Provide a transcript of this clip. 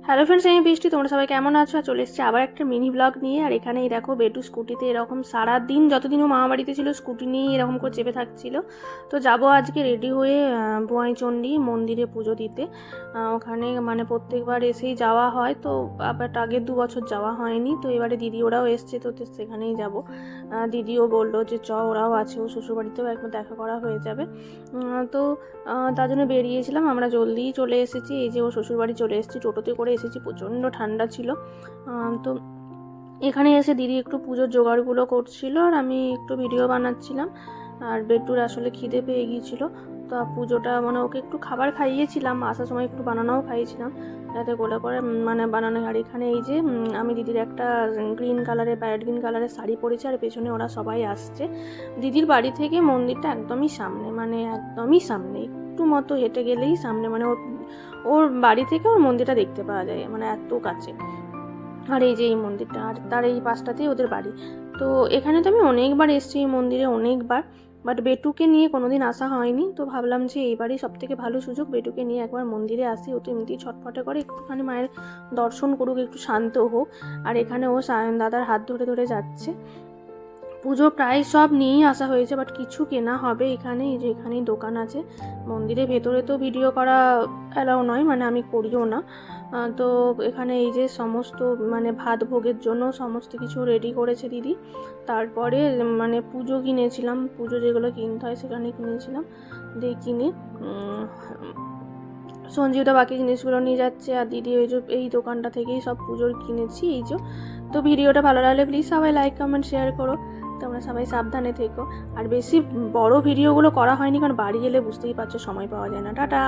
Hello friends, আমি বৃষ্টি। তোমরা সবাই কেমন আছো? আর চলে এসেছি আবার একটা মিনি ব্লগ নিয়ে। আর এখানেই দেখো বেটু স্কুটিতে এরকম সারাদিন যতদিন ও মামা বাড়িতে ছিল স্কুটি নিয়ে এরকম করে চেপে থাকছিল। তো যাব আজকে রেডি হয়ে বোয়াইচণ্ডী মন্দিরে পুজো দিতে। ওখানে মানে প্রত্যেকবার এসেই যাওয়া হয়, তো আবার আগের 2 বছর যাওয়া হয়নি। তো এবারে দিদি ওরাও এসছে, তো সেখানেই যাব। দিদিও বললো যে ওরাও আছে, ও শ্বশুরবাড়িতেও একবার দেখা করা হয়ে যাবে। তো তার জন্য বেরিয়েছিলাম। আমরা জলদিই চলে এসেছি। এই যে ও শ্বশুরবাড়ি চলে এসেছি, টোটোতে করে এসেছি, প্রচণ্ড ঠান্ডা ছিল। তো এখানে এসে দিদি একটু পুজোর জোগাড়গুলো করছিল আর আমি একটু ভিডিও বানাচ্ছিলাম। আর বেটুর আসলে খিদে পেয়ে গিয়েছিল, তো পুজোটা মানে ওকে একটু খাবার খাইয়েছিলাম, আসার সময় একটু বানানোও খাইয়েছিলাম যাতে গোলে করে মানে বানানো। আর এখানে এই যে আমি দিদির একটা গ্রিন কালারের প্যারেট গ্রিন কালারের শাড়ি পরেছি, আর পেছনে ওরা সবাই আসছে। দিদির বাড়ি থেকে মন্দিরটা একদমই সামনে, মানে একদমই সামনে, একটু মতো হেঁটে গেলেই সামনে, মানে ওর বাড়ি থেকে ওর মন্দিরটা দেখতে পাওয়া যায়, মানে এত কাছে। আর এই যে এই মন্দিরটা, আর তার এই পাশটাতেই ওদের বাড়ি। তো এখানে তো আমি অনেকবার এসেছি এই মন্দিরে, অনেকবার, বাট বেটুকে নিয়ে কোনোদিন আসা হয়নি। তো ভাবলাম যে এইবারই সব থেকে ভালো সুযোগ, বেটুকে নিয়ে একবার মন্দিরে আসি। ও তো এমনিতেই ছটফটে করে, একটুখানি মায়ের দর্শন করুক, একটু শান্ত হোক। আর এখানে ও সায়ন দাদার হাত ধরে ধরে যাচ্ছে। পুজো প্রায় সব নিয়েই আসা হয়েছে, বাট কিছু কেনা হবে এখানে। এই যে এখানেই দোকান আছে। মন্দিরের ভেতরে তো ভিডিও করা অ্যালাউ নয়, মানে আমি করিও না। তো এখানে এই যে সমস্ত মানে ভাত ভোগের জন্য সমস্ত কিছু রেডি করেছে দিদি। তারপরে মানে পুজো কিনেছিলাম, পুজো যেগুলো কিনতে হয় সেখানে কিনেছিলাম। দিয়ে কিনে সঞ্জীবদা বাকি জিনিসগুলো নিয়ে যাচ্ছে, আর দিদি ওই যে এই দোকানটা থেকেই সব পুজোর কিনেছি এই যে। তো ভিডিওটা ভালো লাগলে প্লিজ সবাই লাইক কমেন্ট শেয়ার করো। তোমরা সবাই সাবধানে থেকো। আর বেশি বড় ভিডিওগুলো করা হয়নি, কারণ বাড়ি এলে বুঝতেই পারছো সময় পাওয়া যায় না। টাটা।